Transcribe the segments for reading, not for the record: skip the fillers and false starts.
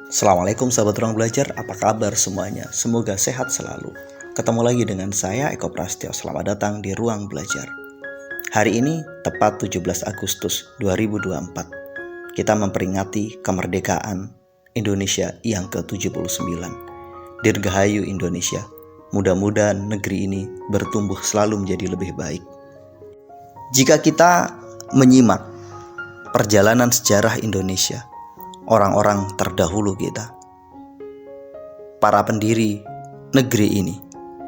Assalamualaikum sahabat ruang belajar, apa kabar semuanya? Semoga sehat selalu. Ketemu lagi dengan saya Eko Prastyo, selamat datang di Ruang Belajar. Hari ini tepat 17 Agustus 2024. Kita memperingati kemerdekaan Indonesia yang ke-79. Dirgahayu Indonesia, mudah-mudahan negeri ini bertumbuh selalu menjadi lebih baik. Jika kita menyimak perjalanan sejarah Indonesia, orang-orang terdahulu kita, para pendiri negeri ini,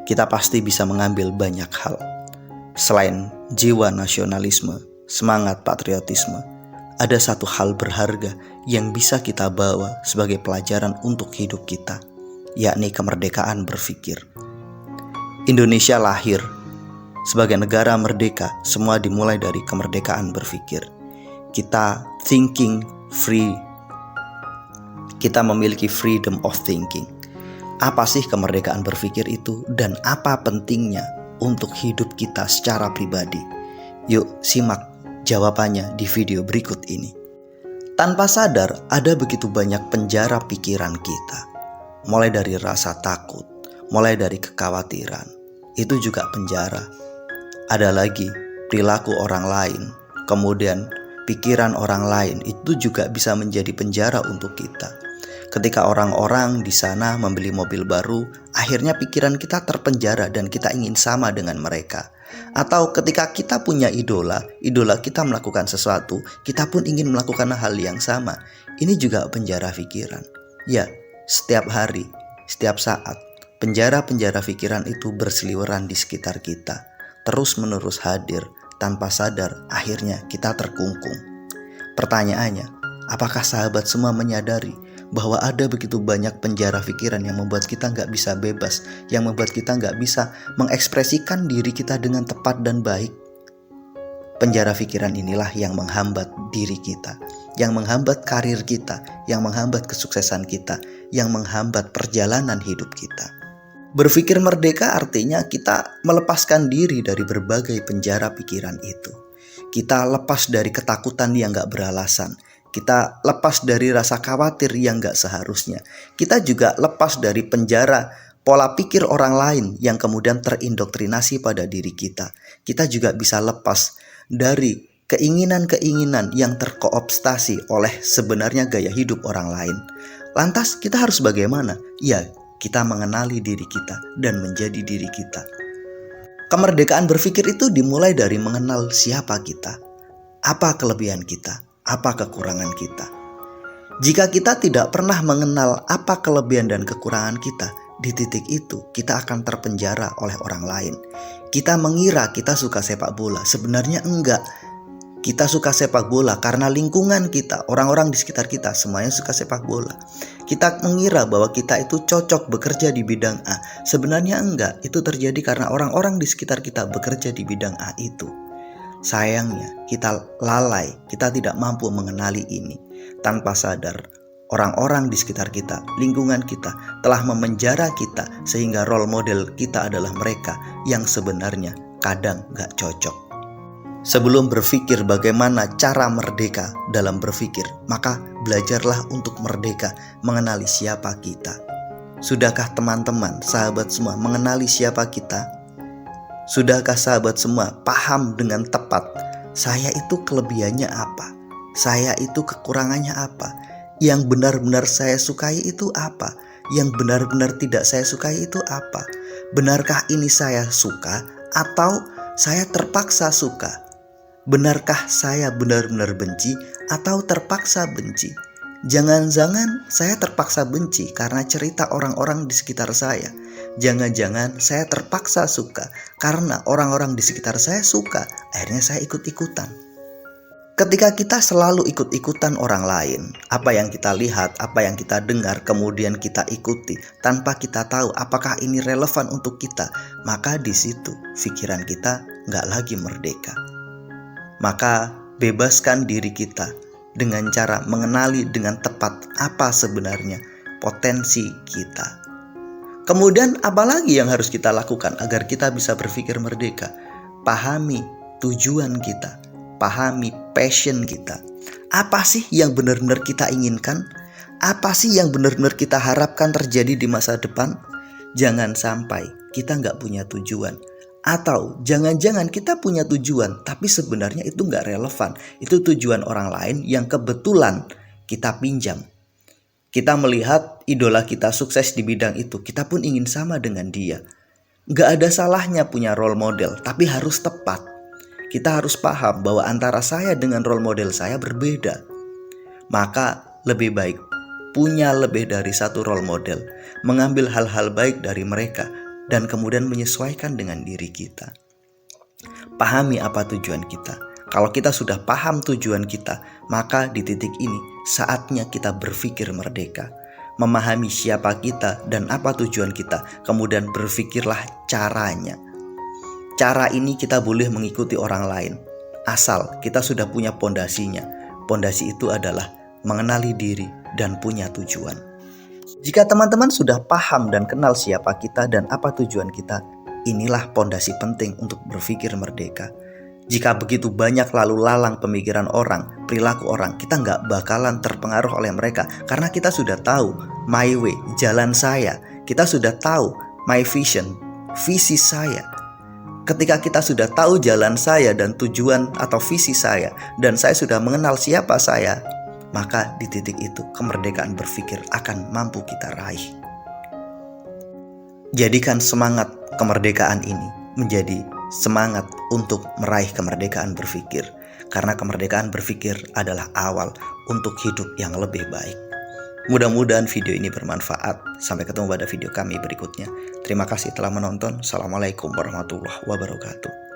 kita pasti bisa mengambil banyak hal. Selain jiwa nasionalisme, semangat patriotisme, ada satu hal berharga yang bisa kita bawa sebagai pelajaran untuk hidup kita, yakni kemerdekaan berpikir. Indonesia lahir sebagai negara merdeka, semua dimulai dari kemerdekaan berpikir. Kita thinking free. Kita memiliki freedom of thinking. Apa sih kemerdekaan berpikir itu dan apa pentingnya untuk hidup kita secara pribadi? Yuk simak jawabannya di video berikut ini. Tanpa sadar ada begitu banyak penjara pikiran kita. Mulai dari rasa takut, mulai dari kekhawatiran, itu juga penjara. Ada lagi perilaku orang lain, kemudian pikiran orang lain itu juga bisa menjadi penjara untuk kita. Ketika orang-orang di sana membeli mobil baru, akhirnya pikiran kita terpenjara dan kita ingin sama dengan mereka. Atau ketika kita punya idola kita melakukan sesuatu, kita pun ingin melakukan hal yang sama. Ini juga penjara pikiran. Ya, setiap hari, setiap saat, penjara-penjara pikiran itu berseliweran di sekitar kita. Terus-menerus hadir, tanpa sadar akhirnya kita terkungkung. Pertanyaannya, apakah sahabat semua menyadari bahwa ada begitu banyak penjara pikiran yang membuat kita nggak bisa bebas, yang membuat kita nggak bisa mengekspresikan diri kita dengan tepat dan baik? Penjara pikiran inilah yang menghambat diri kita, yang menghambat karir kita, yang menghambat kesuksesan kita, yang menghambat perjalanan hidup kita. Berpikir merdeka artinya kita melepaskan diri dari berbagai penjara pikiran itu. Kita lepas dari ketakutan yang gak beralasan. Kita lepas dari rasa khawatir yang gak seharusnya. Kita juga lepas dari penjara pola pikir orang lain yang kemudian terindoktrinasi pada diri kita. Kita juga bisa lepas dari keinginan-keinginan yang terkooptasi oleh sebenarnya gaya hidup orang lain. Lantas kita harus bagaimana? Ya, kita mengenali diri kita dan menjadi diri kita. Kemerdekaan berpikir itu dimulai dari mengenal siapa kita, apa kelebihan kita, apa kekurangan kita. Jika kita tidak pernah mengenal apa kelebihan dan kekurangan kita, di titik itu kita akan terpenjara oleh orang lain. Kita mengira kita suka sepak bola, sebenarnya enggak. Kita suka sepak bola karena lingkungan kita, orang-orang di sekitar kita semuanya suka sepak bola. Kita mengira bahwa kita itu cocok bekerja di bidang A. Sebenarnya enggak, itu terjadi karena orang-orang di sekitar kita bekerja di bidang A itu. Sayangnya kita lalai, kita tidak mampu mengenali ini. Tanpa sadar, orang-orang di sekitar kita, lingkungan kita telah memenjara kita sehingga role model kita adalah mereka yang sebenarnya kadang gak cocok. Sebelum berpikir bagaimana cara merdeka dalam berpikir, maka belajarlah untuk merdeka mengenali siapa kita. Sudahkah teman-teman, sahabat semua mengenali siapa kita? Sudahkah sahabat semua paham dengan tepat, saya itu kelebihannya apa? Saya itu kekurangannya apa? Yang benar-benar saya sukai itu apa? Yang benar-benar tidak saya sukai itu apa? Benarkah ini saya suka atau saya terpaksa suka? Benarkah saya benar-benar benci atau terpaksa benci? Jangan-jangan saya terpaksa benci karena cerita orang-orang di sekitar saya. Jangan-jangan saya terpaksa suka karena orang-orang di sekitar saya suka. Akhirnya saya ikut-ikutan. Ketika kita selalu ikut-ikutan orang lain, apa yang kita lihat, apa yang kita dengar, kemudian kita ikuti tanpa kita tahu apakah ini relevan untuk kita, maka di situ pikiran kita nggak lagi merdeka. Maka bebaskan diri kita dengan cara mengenali dengan tepat apa sebenarnya potensi kita. Kemudian apalagi yang harus kita lakukan agar kita bisa berpikir merdeka? Pahami tujuan kita, pahami passion kita. Apa sih yang benar-benar kita inginkan? Apa sih yang benar-benar kita harapkan terjadi di masa depan? Jangan sampai kita nggak punya tujuan. Atau jangan-jangan kita punya tujuan, tapi sebenarnya itu nggak relevan. Itu tujuan orang lain yang kebetulan kita pinjam. Kita melihat idola kita sukses di bidang itu, kita pun ingin sama dengan dia. Nggak ada salahnya punya role model, tapi harus tepat. Kita harus paham bahwa antara saya dengan role model saya berbeda. Maka lebih baik punya lebih dari satu role model, mengambil hal-hal baik dari mereka, dan kemudian menyesuaikan dengan diri kita. Pahami apa tujuan kita. Kalau kita sudah paham tujuan kita, maka di titik ini saatnya kita berpikir merdeka. Memahami siapa kita dan apa tujuan kita, kemudian berpikirlah caranya. Cara ini kita boleh mengikuti orang lain, asal kita sudah punya pondasinya. Pondasi itu adalah mengenali diri dan punya tujuan. Jika teman-teman sudah paham dan kenal siapa kita dan apa tujuan kita, inilah pondasi penting untuk berpikir merdeka. Jika begitu banyak lalu lalang pemikiran orang, perilaku orang, kita nggak bakalan terpengaruh oleh mereka. Karena kita sudah tahu my way, jalan saya. Kita sudah tahu my vision, visi saya. Ketika kita sudah tahu jalan saya dan tujuan atau visi saya, dan saya sudah mengenal siapa saya, maka di titik itu kemerdekaan berpikir akan mampu kita raih. Jadikan semangat kemerdekaan ini menjadi semangat untuk meraih kemerdekaan berpikir. Karena kemerdekaan berpikir adalah awal untuk hidup yang lebih baik. Mudah-mudahan video ini bermanfaat. Sampai ketemu pada video kami berikutnya. Terima kasih telah menonton. Assalamualaikum warahmatullahi wabarakatuh.